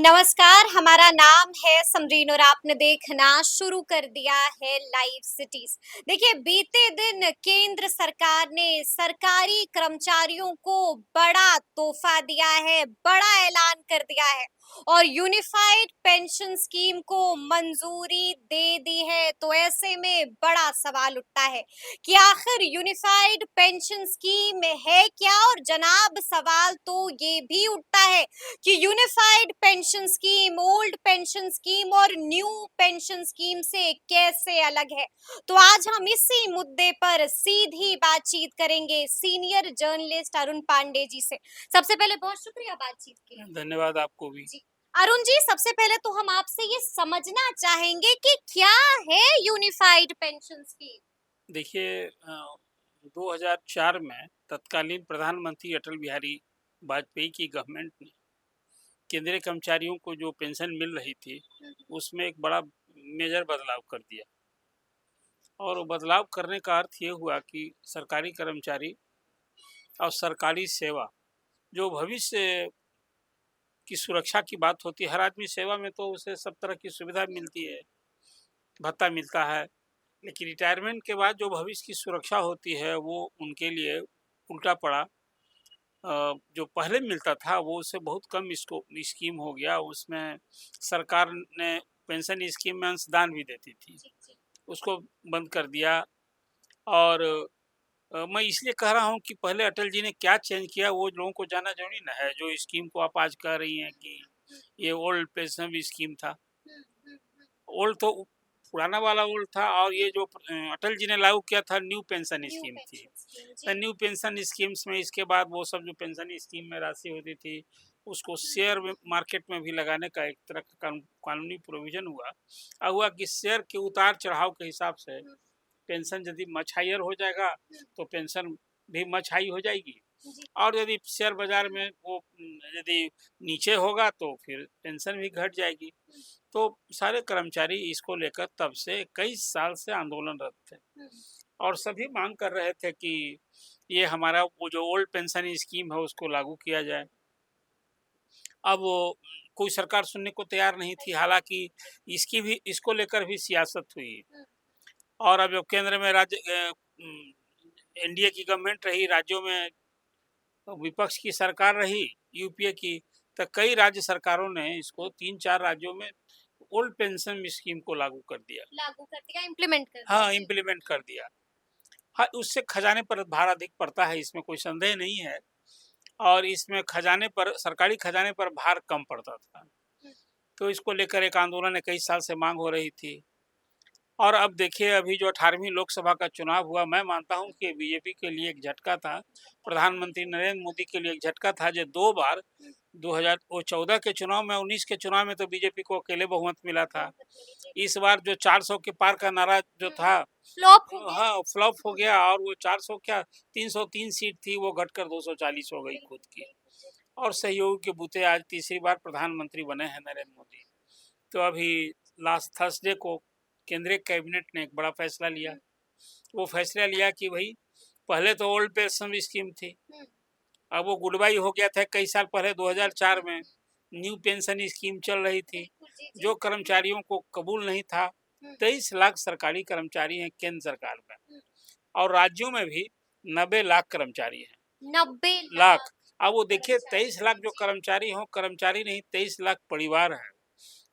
नमस्कार, हमारा नाम है समरीन और आपने देखना शुरू कर दिया है लाइव सिटीज। देखिए, बीते दिन केंद्र सरकार ने सरकारी कर्मचारियों को बड़ा तोहफा दिया है, बड़ा ऐलान कर दिया है और यूनिफाइड पेंशन स्कीम को मंजूरी दे दी है। तो ऐसे में बड़ा सवाल उठता है कि आखिर यूनिफाइड पेंशन स्कीम है क्या। और जनाब, सवाल तो ये भी उठता है कि unified pension scheme old pension scheme और न्यू पेंशन स्कीम से कैसे अलग है। तो आज हम इसी मुद्दे पर सीधी बातचीत करेंगे सीनियर जर्नलिस्ट अरुण पांडे जी से। सबसे पहले बहुत शुक्रिया बातचीत के लिए। धन्यवाद आपको भी। जी, अरुण जी, सबसे पहले तो हम आपसे ये समझना चाहेंगे कि क्या है यूनिफाइड पेंशन स्कीम। देखिए 2004 में तत्कालीन प्रधानमंत्री अटल बिहारी वाजपेयी की गवर्नमेंट ने केंद्रीय कर्मचारियों को जो पेंशन मिल रही थी उसमें एक बड़ा मेजर बदलाव कर दिया। और वो बदलाव करने का अर्थ ये हुआ कि सरकारी कर्मचारी और सरकारी सेवा जो भविष्य की सुरक्षा की बात होती है, हर आदमी सेवा में तो उसे सब तरह की सुविधा मिलती है, भत्ता मिलता है, लेकिन रिटायरमेंट के बाद जो भविष्य की सुरक्षा होती है वो उनके लिए उल्टा पड़ा। जो पहले मिलता था वो उससे बहुत कम इसको स्कीम हो गया। उसमें सरकार ने पेंशन स्कीम में अंशदान भी देती थी, उसको बंद कर दिया। और मैं इसलिए कह रहा हूँ कि पहले अटल जी ने क्या चेंज किया वो लोगों को जानना जरूरी ना है। जो स्कीम को आप आज कह रही हैं कि ये ओल्ड पेंशन स्कीम था, ओल्ड तो पुराना वाला ओल्ड था, और ये जो अटल जी ने लागू किया था न्यू पेंशन न्यू स्कीम थी। पेंशन स्कीम तो जी। न्यू पेंशन स्कीम्स में इसके बाद वो सब जो पेंशन स्कीम में राशि होती थी उसको शेयर मार्केट में भी लगाने का एक तरह का कानूनी प्रोविजन हुआ। अब हुआ कि शेयर के उतार चढ़ाव के हिसाब से पेंशन यदि मच हायर हो जाएगा तो पेंशन भी मच हाई हो जाएगी, जी। और यदि शेयर बाजार में वो यदि नीचे होगा तो फिर पेंशन भी घट जाएगी। तो सारे कर्मचारी इसको लेकर तब से कई साल से आंदोलनरत थे और सभी मांग कर रहे थे कि ये हमारा वो जो ओल्ड पेंशन स्कीम है उसको लागू किया जाए। अब वो कोई सरकार सुनने को तैयार नहीं थी, हालांकि इसको लेकर भी सियासत हुई। और अब जो केंद्र में एनडीए की गवर्नमेंट रही, राज्यों में विपक्ष की सरकार रही, यूपीए की, तो कई राज्य सरकारों ने इसको 3-4 राज्यों में ओल्ड पेंशन स्कीम को लागू कर दिया। इम्प्लीमेंट कर दिया हाँ, जी। इम्प्लीमेंट कर दिया। हाँ, उससे खजाने पर भार अधिक पड़ता है, इसमें कोई संदेह नहीं है। और इसमें खजाने पर, सरकारी खजाने पर भार कम पड़ता था। तो इसको लेकर एक आंदोलन कई साल से मांग हो रही थी। और अब देखिए, अभी जो 18वीं लोकसभा का चुनाव हुआ, मैं मानता हूँ कि बीजेपी के लिए एक झटका था, प्रधानमंत्री नरेंद्र मोदी के लिए एक झटका था। जो 2 बार 2014 के चुनाव में, 19 के चुनाव में तो बीजेपी को अकेले बहुमत मिला था। इस बार जो 400 के पार का नारा जो था, फ्लॉप हो गया। हाँ, फ्लॉप हो गया। और वो 400 क्या 303 सीट थी, वो घटकर 240 हो गई खुद की। और सहयोग के बूते आज तीसरी बार प्रधानमंत्री बने हैं नरेंद्र मोदी। तो अभी लास्ट थर्सडे को केंद्रीय कैबिनेट ने एक बड़ा फैसला लिया। वो फैसला लिया कि भाई, पहले तो ओल्ड पेंशन स्कीम थी, अब वो गुड बाई हो गया था कई साल पहले। 2004 में न्यू पेंशन स्कीम चल रही थी, जो कर्मचारियों को कबूल नहीं था। 23 लाख सरकारी कर्मचारी हैं केंद्र सरकार में, और राज्यों में भी 90 लाख कर्मचारी हैं। 90 लाख। अब वो देखिए, कर्मचारी 23 लाख जो कर्मचारी हों, कर्मचारी नहीं, 23 लाख परिवार है।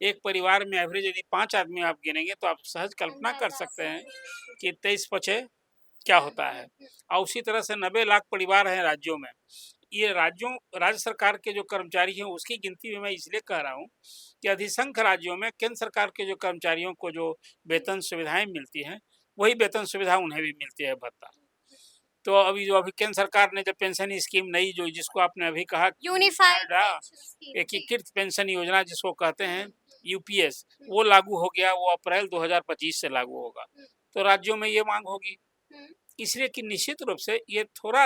एक परिवार में एवरेज यदि 5 आदमी आप गिनेंगे तो आप सहज कल्पना कर सकते हैं कि 23 पचे क्या होता है। और उसी तरह से 90 लाख परिवार हैं राज्यों में। ये राज्य सरकार के जो कर्मचारी हैं उसकी गिनती में मैं इसलिए कह रहा हूँ कि अधिसंख्य राज्यों में केंद्र सरकार के जो कर्मचारियों को जो वेतन सुविधाएं मिलती हैं, वही वेतन सुविधा उन्हें भी मिलती है, भत्ता। तो अभी केंद्र सरकार ने जब पेंशन स्कीम नई, जो जिसको आपने अभी कहा, यूनिफाइड एकीकृत पेंशन योजना जिसको कहते हैं, यूपीएस, वो लागू हो गया। वो अप्रैल 2025 से लागू होगा। तो राज्यों में ये मांग होगी, इसलिए कि निश्चित रूप से ये थोड़ा,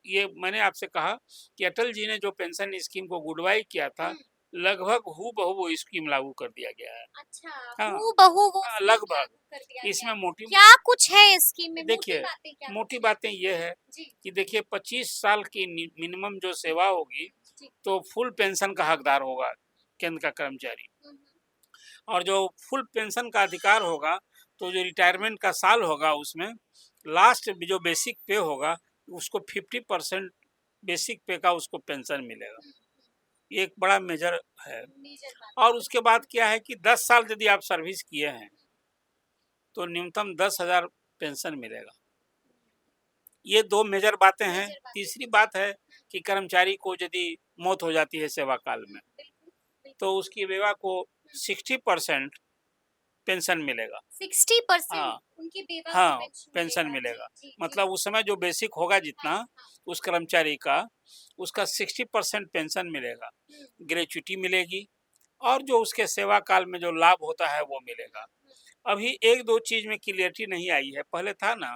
ये मैंने आपसे कहा कि अटल जी ने जो पेंशन स्कीम को गुडबाई किया था, लगभग हूबहू वो स्कीम लागू कर दिया गया है। अच्छा, हाँ, हूबहू वो हाँ, स्कीम लगभग। लागू कर दिया गया इसमें है। क्या कुछ है इस स्कीम में? देखिए, क्या मोटी कुछ बातें ये है जी। कि देखिए, 25 साल की मिनिमम जो सेवा होगी जी। तो फुल पेंशन का हकदार होगा। केंद्र का कर्मचारी। और जो फुल पेंशन का अधिकार होगा, तो जो रिटायरमेंट का साल होगा उसमें लास्ट जो बेसिक पे होगा उसको 50% बेसिक पे का उसको पेंशन मिलेगा। ये एक बड़ा मेजर है। और उसके बाद क्या है कि 10 साल यदि आप सर्विस किए हैं तो न्यूनतम 10,000 पेंशन मिलेगा। ये 2 मेजर बातें हैं। तीसरी बात है कि कर्मचारी को यदि मौत हो जाती है सेवा काल में, तो उसकी विधवा को 60% पेंशन मिलेगा। 60% हाँ, उनकी बेवा को हाँ, पेंशन मिलेगा। जी, जी। मतलब उस समय जो बेसिक होगा जितना हाँ, उस कर्मचारी का, उसका 60% पेंशन मिलेगा, हुँ, ग्रेच्युटी मिलेगी और जो उसके सेवा काल में जो लाभ होता है वो मिलेगा। अभी 1-2 चीज़ में क्लियरिटी नहीं आई है। पहले था ना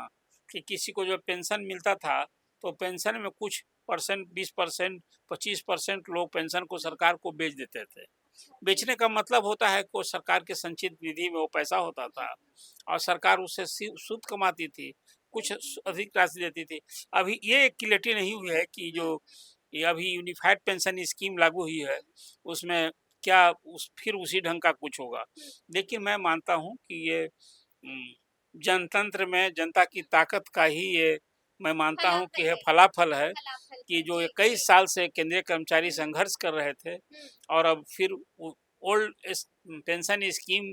कि किसी को जो पेंशन मिलता था, तो पेंशन में कुछ परसेंट 20%, 25% लोग पेंशन को सरकार को बेच देते थे। बेचने का मतलब होता है कि सरकार के संचित निधि में वो पैसा होता था और सरकार उससे सूद कमाती थी, कुछ अधिक राशि देती थी। अभी ये क्लियरिटी नहीं हुई है कि जो ये अभी यूनिफाइड पेंशन स्कीम लागू हुई है, उसमें क्या फिर उसी ढंग का कुछ होगा। लेकिन मैं मानता हूँ कि ये जनतंत्र में जनता की ताकत का ही ये मैं मानता हूँ कि ये फलाफल है कि जो ये कई साल से केंद्रीय कर्मचारी संघर्ष कर रहे थे और अब फिर ओल्ड पेंशन स्कीम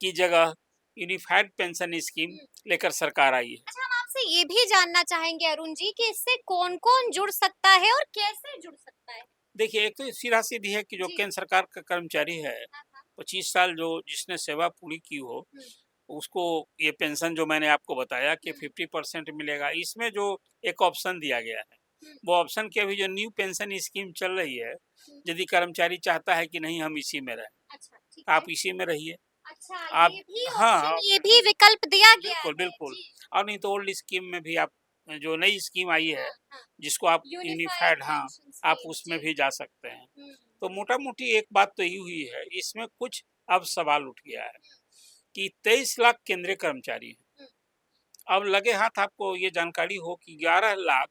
की जगह यूनिफाइड पेंशन स्कीम लेकर सरकार आई है। अच्छा, हम आपसे ये भी जानना चाहेंगे अरुण जी कि इससे कौन-कौन जुड़ सकता है और कैसे जुड़ सकता है? देखिए, एक तो सीधा-सीधी है कि जो जी। केंद्र सरकार का कर्मचारी है, हाँ, हाँ। 25 साल जो जिसने सेवा पूरी की हो, हुँ, उसको ये पेंशन जो मैंने आपको बताया कि हुँ, 50% मिलेगा। इसमें जो एक ऑप्शन दिया गया है, हुँ, वो ऑप्शन की अभी जो न्यू पेंशन स्कीम चल रही है, हुँ। यदि कर्मचारी चाहता है कि नहीं हम इसी में रहें, अच्छा, ठीक आप है। इसी में रहिए। अच्छा, आप ये भी ऑप्शन, हाँ, ये भी विकल्प दिया गया बिल्कुल, है। बिल्कुल। जी। और नहीं तो ओल्ड स्कीम में भी आप जो नई स्कीम आई है, हाँ, हाँ। जिसको आप यूनिफाइड यूनिफाइड हाँ, पेंशन आप स्कीम, उसमें जी। भी जा सकते हैं। हुँ, तो मोटा-मोटी एक बात तो ये हुई है, इसमें कुछ अब सवाल उठ गया है कि 23 लाख केंद्रीय कर्मचारी हैं। हुँ, अब लगे हाथ आपको ये जानकारी हो कि 11 लाख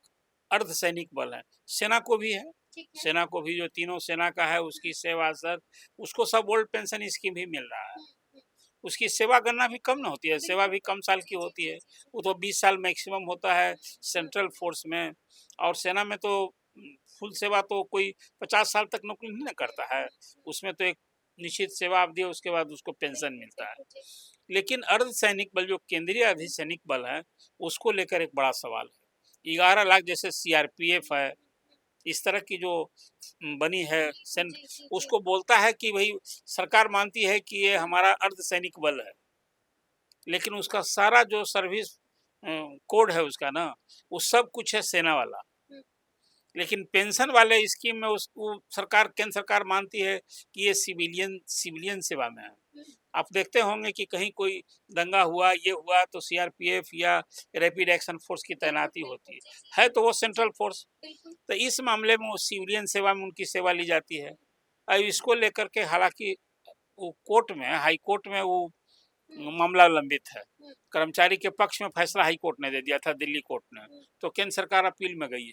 अर्धसैनिक बल हैं। सेना को भी है, ठीक है। सेना को भी जो तीनों सेना का है उसकी सेवा सर, उसको सब ओल्ड पेंशन स्कीम ही मिल रहा है। हुँ, हुँ। उसकी सेवा गणना भी कम ना होती है, सेवा बिल्कुल, भी कम बिल्कुल। साल की जी, जी, होती जी, है। जी, जी। वो तो 20 साल मैक्सिमम होता है सेंट्रल फोर्स में और सेना में तो फुल सेवा तो कोई 50 साल तक नौकरी नहीं ना हुँ, करता है। हुँ, हुँ। उसमें तो एक निश्चित सेवा अवधि है, उसके बाद उसको पेंशन बिल्कुल, मिलता है। बिल्कुल, ठीक। लेकिन अर्धसैनिक बल जो केंद्रीय अर्धसैनिक बल है, उसको लेकर एक बड़ा सवाल है। 11 लाख जैसे सीआरपीएफ है, इस तरह की जो बनी है जी, जी, जी, जी। उसको बोलता है कि भई सरकार मानती है कि ये हमारा अर्धसैनिक बल है। लेकिन उसका सारा जो सर्विस कोड है उसका ना, वो सब कुछ है सेना वाला। हुँ, लेकिन पेंशन वाले स्कीम में उसको सरकार केंद्र सरकार मानती है कि ये सिविलियन सिविलियन सेवा में है। हुँ। आप देखते होंगे कि कहीं कोई दंगा हुआ, ये हुआ तो सीआरपीएफ या रैपिड एक्शन फोर्स की बिल्कुल, तैनाती होती बिल्कुल। है। जी, जी, है जी। तो वो जी, सेंट्रल फोर्स। बिल्कुल। तो इस मामले में वो सिविलियन सेवा में उनकी सेवा ली जाती है। अब इसको लेकर के हालाँकि वो कोर्ट में हाई कोर्ट में वो हुँ, मामला लंबित है। हुँ, कर्मचारी के पक्ष में फैसला हाई कोर्ट ने दे दिया था, दिल्ली कोर्ट ने। हुँ। तो केंद्र सरकार अपील में गई है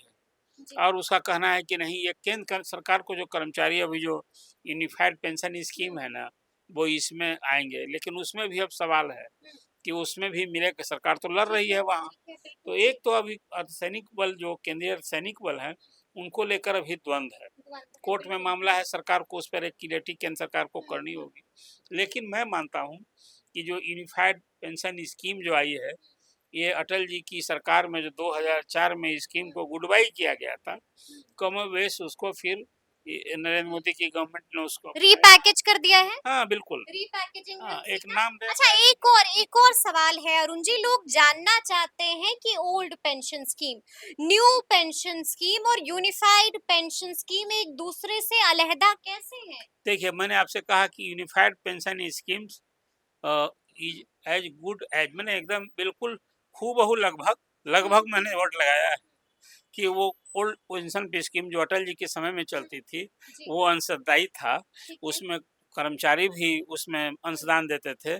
जी। और उसका कहना है कि नहीं ये केंद्र सरकार को जो कर्मचारी अभी जो यूनिफाइड पेंशन स्कीम है ना, वो इसमें आएँगे। लेकिन उसमें भी अब सवाल है हुँ, कि उसमें भी मिलेगा, सरकार तो लड़ रही है वहाँ। ठीक है, बिल्कुल, तो जी। एक तो अभी अर्धसैनिक बल जो केंद्रीय अर्धसैनिक बल हैं, उनको लेकर अभी द्वंद है। द्वंद है, कोर्ट में बिल्कुल। मामला है, सरकार को उस पर एक क्लैरिटी केंद्र सरकार को हुँ, करनी हुँ, होगी। लेकिन मैं मानता हूँ कि जो यूनिफाइड पेंशन स्कीम जो आई है, ये अटल जी की सरकार में जो 2004 में स्कीम हुँ, को गुड बाय किया गया था, हुँ। कमोबेश उसको फिर नरेंद्र मोदी की गवर्नमेंट ने उसको अपनाया। रीपैकेज कर दिया है? हाँ, बिल्कुल। रीपैकेजिंग है हाँ, उसी एक का? नाम दे अच्छा, दिया गया। एक और सवाल है अरुण जी, लोग जानना चाहते हैं कि old pension scheme, new pension scheme और यूनिफाइड पेंशन स्कीम एक दूसरे से अलहदा कैसे हैं? देखिए, मैंने आपसे कहा कि unified pension schemes is as good as मैंने एकदम बिल्कुल हूबहू लगभग हुँ, लगभग हुँ, मैंने वर्ड लगाया है कि वो ओल्ड पेंशन पे स्कीम जो अटल जी के समय में हुँ, चलती थी, जी, वो अंशदायी था। ठीक है। उसमें कर्मचारी भी उसमें हुँ, अंशदान देते थे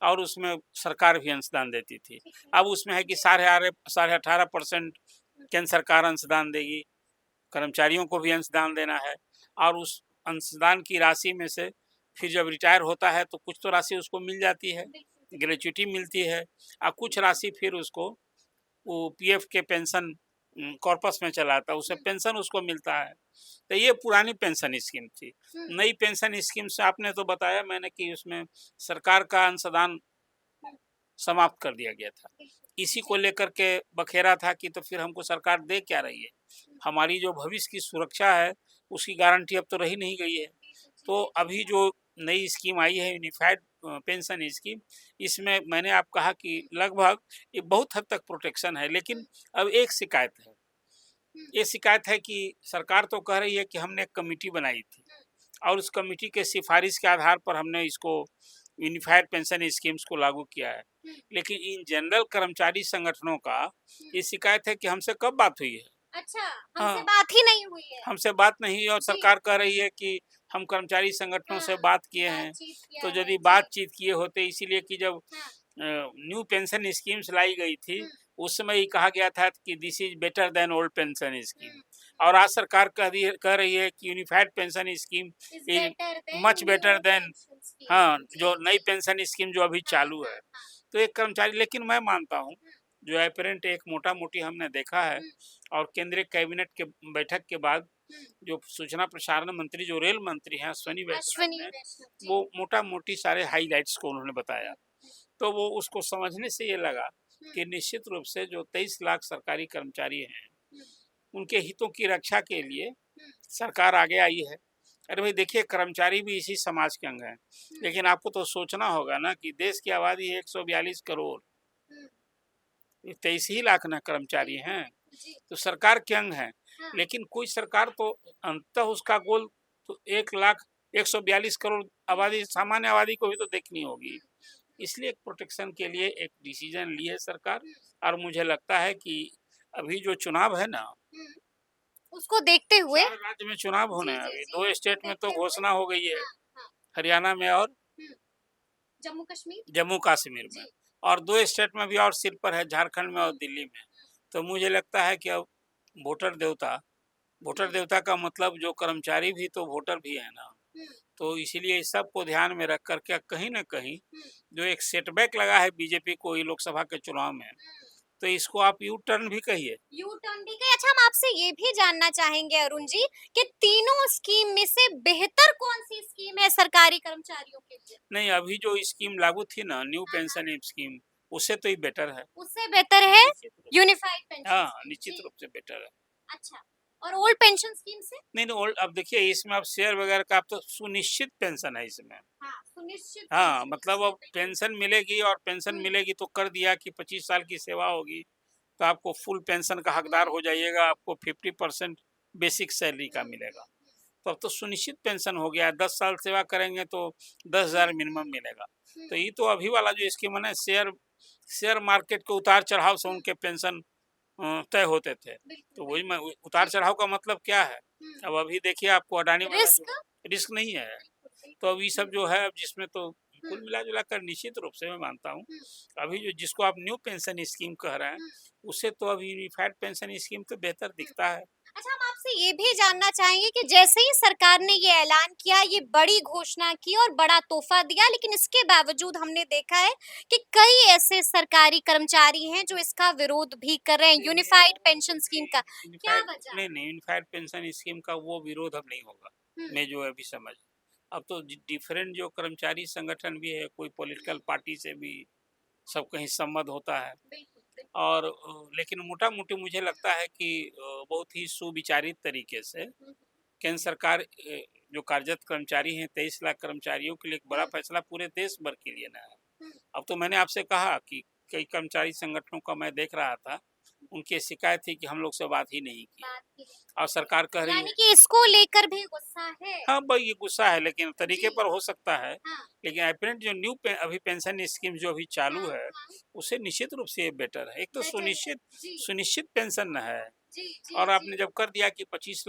और उसमें सरकार भी अंशदान देती थी। ठीक है। अब उसमें है कि जी, साढ़े 18% हुँ, केंद्र सरकार अंशदान देगी, कर्मचारियों को भी अंशदान देना है और उस अंशदान की राशि में से फिर जब रिटायर होता है तो कुछ तो राशि उसको मिल जाती है, ग्रेच्युटी मिलती है, और कुछ राशि फिर उसको वो पीएफ के पेंशन कॉर्पस में चला आता है, उससे पेंशन उसको मिलता है। तो ये पुरानी पेंशन स्कीम थी। नई पेंशन स्कीम से आपने तो बताया मैंने कि उसमें सरकार का अंशदान समाप्त कर दिया गया था। इसी को लेकर के बखेरा था कि तो फिर हमको सरकार दे क्या रही है? हमारी जो भविष्य की सुरक्षा है, उसकी गारंटी अब तो रही नहीं गई है। तो अभी जो नई स्कीम आई है यूनिफाइड पेंशन स्कीम, इसमें मैंने आप कहा कि लगभग ये बहुत हद तक प्रोटेक्शन है, लेकिन अब एक शिकायत है। ये शिकायत है कि सरकार तो कह रही है कि हमने एक कमेटी बनाई थी और उस कमेटी के सिफारिश के आधार पर हमने इसको यूनिफाइड पेंशन स्कीम्स को लागू किया है। लेकिन इन जनरल कर्मचारी संगठनों का ये शिकायत है कि हमसे कब बात हुई है? अच्छा, हाँ, हमसे बात ही नहीं हुई है। हमसे बात नहीं हुई और जी। सरकार कह रही है कि हम कर्मचारी संगठनों से हाँ, बात किए हैं। बातचीत किया तो है, यदि जी। बातचीत किए होते, इसीलिए कि जब हाँ, न्यू पेंशन स्कीम्स लाई गई थी, हुँ, उस समय ही कहा गया था कि this is better than old pension scheme, हुँ, और आज सरकार कह रही है कि unified pension scheme is is better much than better new than, pension scheme. हाँ, जी, जो नई जी। पेंशन स्कीम जो अभी हाँ, चालू है। हाँ, हाँ। तो एक कर्मचारी, लेकिन मैं मानता हूँ जो एपरेंट एक मोटा-मोटी हमने देखा है, हुँ, और केंद्रीय कैबिनेट के बैठक के बाद हुँ। जो सूचना प्रसारण मंत्री, जो रेल मंत्री हैं अश्विनी वैष्णव अश्विनी ने, वैष्णव, जी। वो मोटा-मोटी सारे हाइलाइट्स को उन्होंने बताया। हुँ, हुँ, तो वो उसको समझने से ये लगा हुँ, कि निश्चित रूप से जो 23 लाख सरकारी कर्मचारी हैं, हुँ, उनके हितों की रक्षा के लिए हुँ, सरकार आगे आई है। अरे भाई देखिए, कर्मचारी भी इसी समाज के अंग हैं। हुँ, लेकिन आपको तो सोचना होगा ना कि देश की आबादी है 142 करोड़, हुँ, 23 ही लाख ना कर्मचारी बिल्कुल, हैं, बिल्कुल, जी। तो सरकार के अंग हैं। हाँ, लेकिन कोई सरकार तो अंततः उसका गोल तो 1 लाख 142 करोड़ हुँ, आबादी, सामान्य आबादी को भी तो देखनी हुँ, होगी। हुँ, इसलिए एक प्रोटेक्शन के लिए एक डिसीजन ली है सरकार, हुँ, और मुझे लगता है कि अभी जो चुनाव है ना, हुँ, उसको देखते हुए 4 राज्य में चुनाव होने जी, हैं जी, अभी, जी, 2 उसको स्टेट में तो देखते हुए घोषणा हो गई है, हाँ, हाँ, हरियाणा में और हुँ, जम्मू कश्मीर? जम्मू कश्मीर में, जी, और 2 स्टेट में भी और सिर पर है, झारखंड में और दिल्ली में। तो मुझे लगता है कि अब वोटर देवता वोटर हुँ, देवता का मतलब जो कर्मचारी भी तो वोटर भी है ना। हुँ, तो इसीलिए इस सब को ध्यान में रख कर के कहीं न कहीं हुँ, जो एक सेटबैक लगा है बीजेपी को ये लोकसभा के चुनाव में, हुँ। तो इसको आप यू टर्न भी कहिए। यू टर्न भी गए। अच्छा, हम आपसे ये भी जानना चाहेंगे अरुण जी कि तीनों स्कीम में से बेहतर कौन-सी स्कीम है सरकारी कर्मचारियों के लिए? नहीं, अभी जो स्कीम लागू थी ना, न्यू हाँ, हाँ, पेंशन स्कीम, उससे तो ये बेटर है। उससे बेहतर है निश्चित रूप से। यूनिफाइड पेंशन हाँ, स्कीम। निश्चित जी, रूप से बेटर है। अच्छा। और ओल्ड पेंशन स्कीम से? नहीं, नहीं, ओल्ड अब देखिए इसमें अब शेयर वगैरह का अब तो सुनिश्चित पेंशन है इसमें। हाँ, सुनिश्चित हाँ, पेंशन मतलब अब बिल्कुल। पेंशन मिलेगी, और पेंशन हुँ, मिलेगी तो कर दिया कि 25 साल की सेवा होगी, तो आपको फुल पेंशन का हुँ, हकदार हो जाइएगा, आपको 50% बेसिक सैलरी हुँ, का हुँ, मिलेगा। तो अब तो सुनिश्चित पेंशन हो गया है, 10 साल सेवा करेंगे तो 10,000 मिनिमम मिलेगा। हुँ, तो ये तो अभी वाला जो स्कीम है ना, शेयर शेयर मार्केट के उतार-चढ़ाव से हुँ, उनके पेंशन तय होते थे। बिल्कुल, तो वही मैं बिल्कुल। जी, उतार-चढ़ाव का मतलब क्या है? हुँ, अब अभी देखिए आपको अडानी वाला जो रिस्क? रिस्क नहीं है। बिल्कुल, तो बिल्कुल। अब ये सब हुँ, जो है, अब जिसमें तो हुँ, कुल मिला-जुला कर निश्चित रूप से मैं मानता हूँ, हुँ, अभी जो जिसको आप न्यू पेंशन स्कीम कह रहे हैं, हुँ, उससे तो अभी यूनिफाइड पेंशन स्कीम तो बेहतर हुँ। दिखता है। अच्छा, हम आपसे ये भी जानना चाहेंगे कि जैसे ही सरकार ने ये ऐलान किया, ये बड़ी घोषणा की और बड़ा तोहफा दिया, लेकिन इसके बावजूद हमने देखा है कि कई ऐसे सरकारी कर्मचारी हैं जो इसका विरोध भी कर रहे हैं, नहीं, नहीं, यूनिफाइड वो पेंशन स्कीम का। क्या यूनिफाइड वजह? नहीं, नहीं, यूनिफाइड पेंशन स्कीम का वो विरोध अब नहीं होगा, हुँ, मैं जो अभी समझ। अब तो डिफरेंट जो कर्मचारी संगठन भी है, कोई पॉलिटिकल पार्टी से भी सब कहीं सम्मत होता है। बिल्कुल, बिल्कुल। और लेकिन मोटा-मोटी मुझे लगता है कि बहुत ही सुविचारित तरीके से हुँ, केंद्र सरकार जो कार्यरत कर्मचारी हैं, 23 लाख कर्मचारियों के लिए एक बड़ा हुँ, फैसला पूरे देश भर के लिए ना है। हुँ, अब तो मैंने आपसे कहा कि कई कर्मचारी संगठनों का मैं देख रहा था, उनकी शिकायत थी कि हम लोग से बात ही नहीं की, बात की है। और सरकार कह रही यानी है। कि इसको लेकर भी गुस्सा है। हाँ, भाई ये गुस्सा है, लेकिन तरीके जी, पर हो सकता है। हाँ, लेकिन अपरेंट जो अभी पेंशन स्कीम जो अभी चालू हाँ, है, हाँ, उससे निश्चित रूप से ये बेटर है। एक तो बेटर है। सुनिश्चित जी, सुनिश्चित पेंशन है, जी, जी, और जी। आपने जब कर दिया कि 25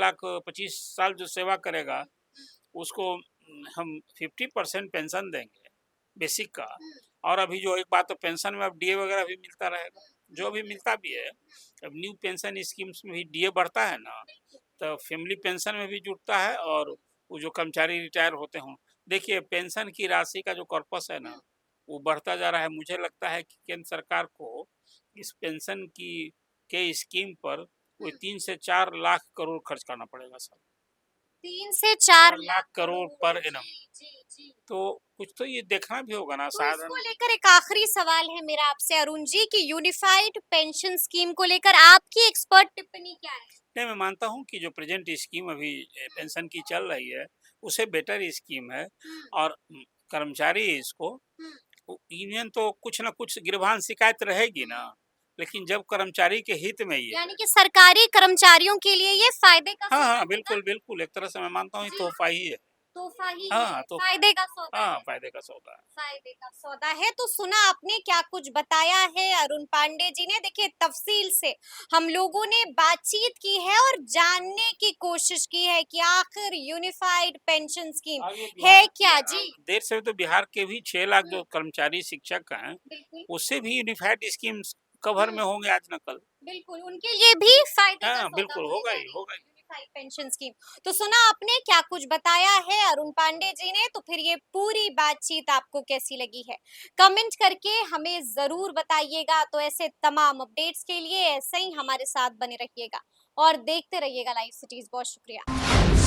साल जो सेवा करेगा, हुँ, हुँ, उसको हम 50% पेंशन देंगे, बेसिक का। हुँ, और अभी जो एक बात, तो पेंशन में अब डीए वगैरह भी मिलता रहेगा, हुँ, जो अभी मिलता भी है। हुँ, अब न्यू पेंशन स्कीम्स में भी डीए बढ़ता है ना, बिल्कुल, तो फैमिली पेंशन में भी जुड़ता है, और वो जो कर्मचारी रिटायर होते हों। देखिए पेंशन की राशि का जो कॉर्पस है ना, वो बढ़ता जा रहा है। मुझे लगता है कि केंद्र सरकार को इस पेंशन की के स्कीम पर कोई 3 से 4 लाख करोड़ खर्च करना पड़ेगा साल। 3 से 4 4 लाख लाख करोड़ करोड़। Per annum. जी, जी, जी। तो कुछ तो ये देखना भी होगा ना तो इसको साधन। लेकर एक आखिरी सवाल है मेरा आपसे अरुण जी कि यूनिफाइड पेंशन स्कीम को लेकर आपकी एक्सपर्ट टिप्पणी क्या है? नहीं, मैं मानता हूँ कि जो प्रेजेंट स्कीम अभी पेंशन की चल रही है, उससे बेटर स्कीम है। हुँ, और कर्मचारी इसको हुँ, यूनियन तो कुछ ना कुछ गिरबान शिकायत रहेगी ना, लेकिन जब कर्मचारी के हित में ये यानी है। कि सरकारी कर्मचारियों के लिए ये फायदे का हाँ, सौदा हाँ, होगा? बिल्कुल, बिल्कुल, एक तरह से मैं मानता हूँ ये जी, तोहफ़ा ही है। तोहफा ही हाँ, है, तोहफ़ा है। फायदे का सौदा हाँ, है। फ़ायदे का सौदा है। फायदे का सौदा है। तो सुना आपने क्या कुछ बताया है अरुण पांडे जी ने। देखिए तफसील से हम लोगों ने बातचीत की है और जानने की कोशिश की है कि आखिर यूनिफाइड पेंशन स्कीम और ये है बिहार के क्या जी। देर से तो बिहार के भी 6 लाख हम्म, जो कर्मचारी शिक्षक हैं, बिल्कुल। उससे भी यूनिफाइड स्कीम्स कवर हम्म, में होंगे आज ना कल। बिल्कुल उनके लिए भी फायदे का हाँ, सौदा बिल्कुल, होने होगा जा ही, रही होगा ही। है यूनिफाइड पेंशन स्कीम। तो सुना आपने क्या कुछ बताया है अरुण पांडे जी ने। तो फिर ये पूरी बातचीत आपको कैसी लगी है कमेंट करके हमें जरूर बताइएगा। तो ऐसे तमाम अपडेट्स के लिए ऐसे ही हमारे साथ बने रहिएगा और देखते रहिएगा लाइव सिटीज। बहुत शुक्रिया।